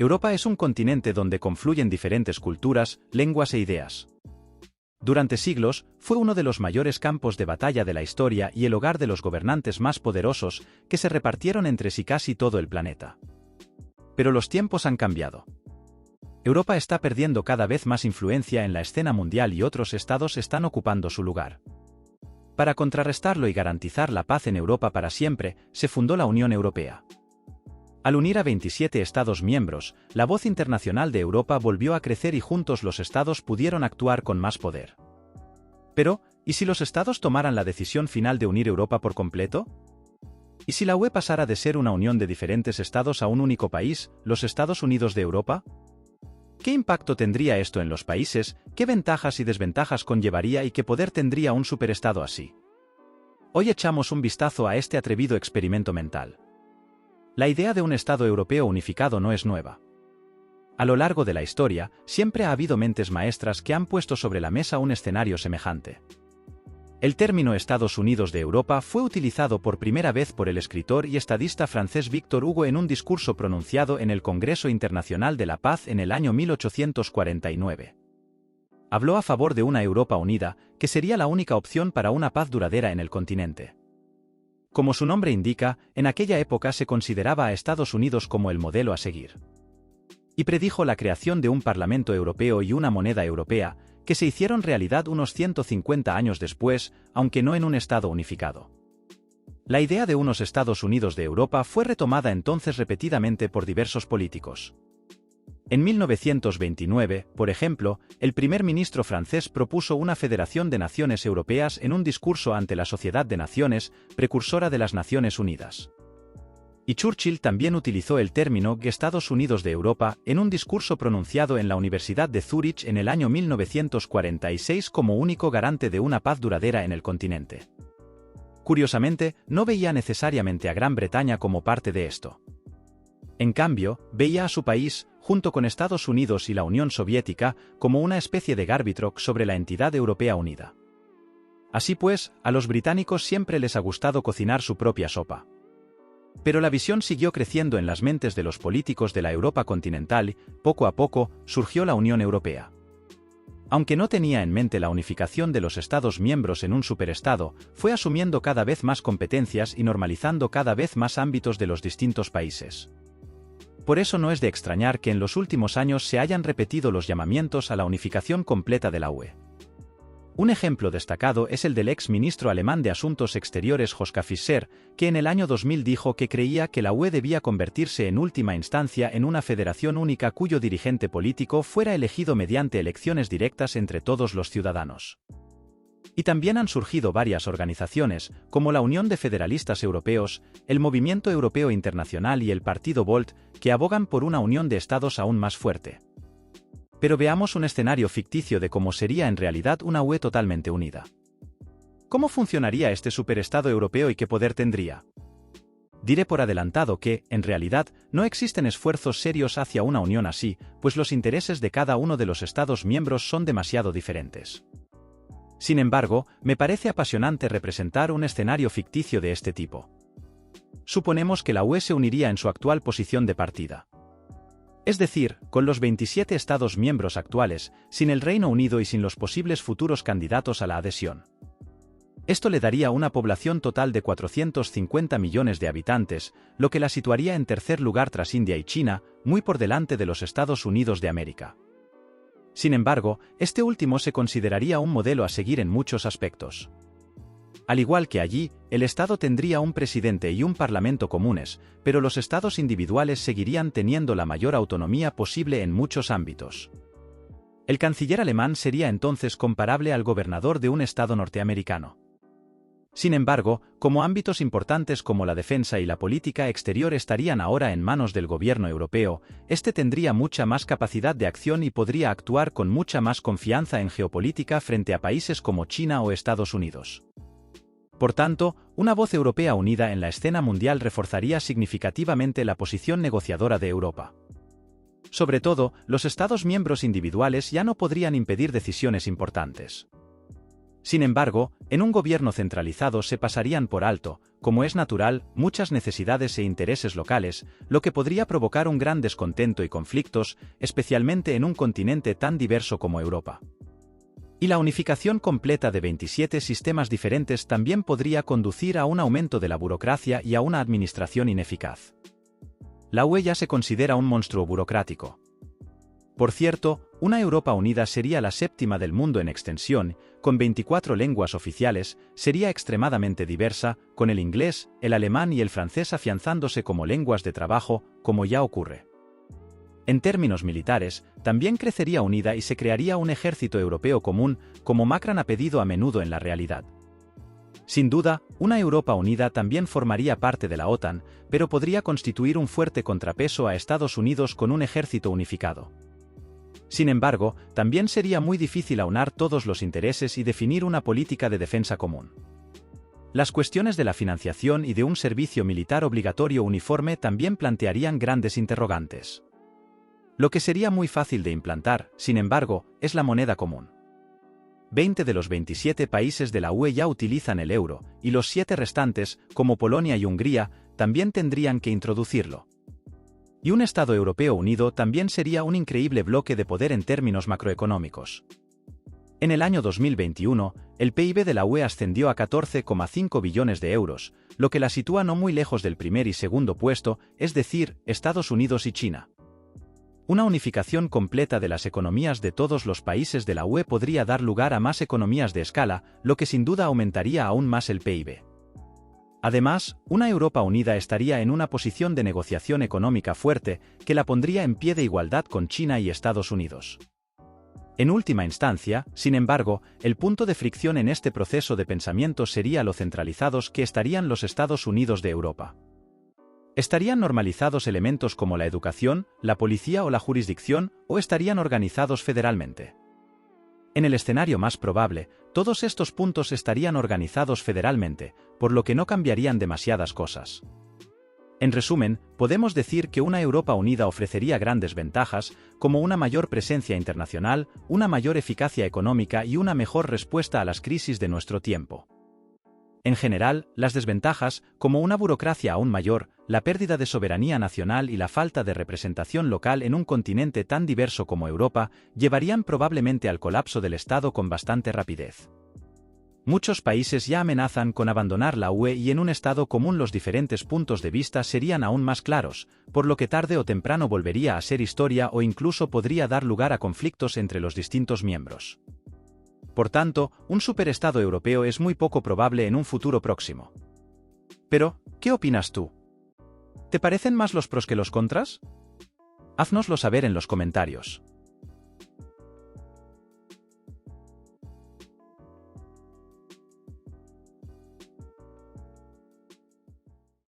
Europa es un continente donde confluyen diferentes culturas, lenguas e ideas. Durante siglos, fue uno de los mayores campos de batalla de la historia y el hogar de los gobernantes más poderosos que se repartieron entre sí casi todo el planeta. Pero los tiempos han cambiado. Europa está perdiendo cada vez más influencia en la escena mundial y otros estados están ocupando su lugar. Para contrarrestarlo y garantizar la paz en Europa para siempre, se fundó la Unión Europea. Al unir a 27 Estados miembros, la voz internacional de Europa volvió a crecer y juntos los Estados pudieron actuar con más poder. Pero, ¿y si los Estados tomaran la decisión final de unir Europa por completo? ¿Y si la UE pasara de ser una unión de diferentes Estados a un único país, los Estados Unidos de Europa? ¿Qué impacto tendría esto en los países? ¿Qué ventajas y desventajas conllevaría y qué poder tendría un superestado así? Hoy echamos un vistazo a este atrevido experimento mental. La idea de un Estado europeo unificado no es nueva. A lo largo de la historia, siempre ha habido mentes maestras que han puesto sobre la mesa un escenario semejante. El término Estados Unidos de Europa fue utilizado por primera vez por el escritor y estadista francés Victor Hugo en un discurso pronunciado en el Congreso Internacional de la Paz en el año 1849. Habló a favor de una Europa unida, que sería la única opción para una paz duradera en el continente. Como su nombre indica, en aquella época se consideraba a Estados Unidos como el modelo a seguir. Y predijo la creación de un Parlamento Europeo y una moneda europea, que se hicieron realidad unos 150 años después, aunque no en un Estado unificado. La idea de unos Estados Unidos de Europa fue retomada entonces repetidamente por diversos políticos. En 1929, por ejemplo, el primer ministro francés propuso una Federación de Naciones Europeas en un discurso ante la Sociedad de Naciones, precursora de las Naciones Unidas. Y Churchill también utilizó el término Estados Unidos de Europa en un discurso pronunciado en la Universidad de Zúrich en el año 1946 como único garante de una paz duradera en el continente. Curiosamente, no veía necesariamente a Gran Bretaña como parte de esto. En cambio, veía a su país, junto con Estados Unidos y la Unión Soviética, como una especie de árbitro sobre la entidad europea unida. Así pues, a los británicos siempre les ha gustado cocinar su propia sopa. Pero la visión siguió creciendo en las mentes de los políticos de la Europa continental y, poco a poco, surgió la Unión Europea. Aunque no tenía en mente la unificación de los Estados miembros en un superestado, fue asumiendo cada vez más competencias y normalizando cada vez más ámbitos de los distintos países. Por eso no es de extrañar que en los últimos años se hayan repetido los llamamientos a la unificación completa de la UE. Un ejemplo destacado es el del ex ministro alemán de Asuntos Exteriores Joschka Fischer, que en el año 2000 dijo que creía que la UE debía convertirse en última instancia en una federación única cuyo dirigente político fuera elegido mediante elecciones directas entre todos los ciudadanos. Y también han surgido varias organizaciones, como la Unión de Federalistas Europeos, el Movimiento Europeo Internacional y el Partido Volt, que abogan por una unión de estados aún más fuerte. Pero veamos un escenario ficticio de cómo sería en realidad una UE totalmente unida. ¿Cómo funcionaría este superestado europeo y qué poder tendría? Diré por adelantado que, en realidad, no existen esfuerzos serios hacia una unión así, pues los intereses de cada uno de los Estados miembros son demasiado diferentes. Sin embargo, me parece apasionante representar un escenario ficticio de este tipo. Suponemos que la UE se uniría en su actual posición de partida. Es decir, con los 27 Estados miembros actuales, sin el Reino Unido y sin los posibles futuros candidatos a la adhesión. Esto le daría una población total de 450 millones de habitantes, lo que la situaría en tercer lugar tras India y China, muy por delante de los Estados Unidos de América. Sin embargo, este último se consideraría un modelo a seguir en muchos aspectos. Al igual que allí, el Estado tendría un presidente y un parlamento comunes, pero los Estados individuales seguirían teniendo la mayor autonomía posible en muchos ámbitos. El canciller alemán sería entonces comparable al gobernador de un Estado norteamericano. Sin embargo, como ámbitos importantes como la defensa y la política exterior estarían ahora en manos del gobierno europeo, este tendría mucha más capacidad de acción y podría actuar con mucha más confianza en geopolítica frente a países como China o Estados Unidos. Por tanto, una voz europea unida en la escena mundial reforzaría significativamente la posición negociadora de Europa. Sobre todo, los Estados miembros individuales ya no podrían impedir decisiones importantes. Sin embargo, en un gobierno centralizado se pasarían por alto, como es natural, muchas necesidades e intereses locales, lo que podría provocar un gran descontento y conflictos, especialmente en un continente tan diverso como Europa. Y la unificación completa de 27 sistemas diferentes también podría conducir a un aumento de la burocracia y a una administración ineficaz. La UE ya se considera un monstruo burocrático. Por cierto, una Europa unida sería la séptima del mundo en extensión, con 24 lenguas oficiales, sería extremadamente diversa, con el inglés, el alemán y el francés afianzándose como lenguas de trabajo, como ya ocurre. En términos militares, también crecería unida y se crearía un ejército europeo común, como Macron ha pedido a menudo en la realidad. Sin duda, una Europa unida también formaría parte de la OTAN, pero podría constituir un fuerte contrapeso a Estados Unidos con un ejército unificado. Sin embargo, también sería muy difícil aunar todos los intereses y definir una política de defensa común. Las cuestiones de la financiación y de un servicio militar obligatorio uniforme también plantearían grandes interrogantes. Lo que sería muy fácil de implantar, sin embargo, es la moneda común. 20 de los 27 países de la UE ya utilizan el euro, y los 7 restantes, como Polonia y Hungría, también tendrían que introducirlo. Y un Estado europeo unido también sería un increíble bloque de poder en términos macroeconómicos. En el año 2021, el PIB de la UE ascendió a 14,5 billones de euros, lo que la sitúa no muy lejos del primer y segundo puesto, es decir, Estados Unidos y China. Una unificación completa de las economías de todos los países de la UE podría dar lugar a más economías de escala, lo que sin duda aumentaría aún más el PIB. Además, una Europa unida estaría en una posición de negociación económica fuerte que la pondría en pie de igualdad con China y Estados Unidos. En última instancia, sin embargo, el punto de fricción en este proceso de pensamiento sería lo centralizados que estarían los Estados Unidos de Europa. ¿Estarían normalizados elementos como la educación, la policía o la jurisdicción, o estarían organizados federalmente? En el escenario más probable, todos estos puntos estarían organizados federalmente, por lo que no cambiarían demasiadas cosas. En resumen, podemos decir que una Europa unida ofrecería grandes ventajas, como una mayor presencia internacional, una mayor eficacia económica y una mejor respuesta a las crisis de nuestro tiempo. En general, las desventajas, como una burocracia aún mayor, la pérdida de soberanía nacional y la falta de representación local en un continente tan diverso como Europa, llevarían probablemente al colapso del Estado con bastante rapidez. Muchos países ya amenazan con abandonar la UE y en un Estado común los diferentes puntos de vista serían aún más claros, por lo que tarde o temprano volvería a ser historia o incluso podría dar lugar a conflictos entre los distintos miembros. Por tanto, un superestado europeo es muy poco probable en un futuro próximo. Pero, ¿qué opinas tú? ¿Te parecen más los pros que los contras? Haznoslo saber en los comentarios.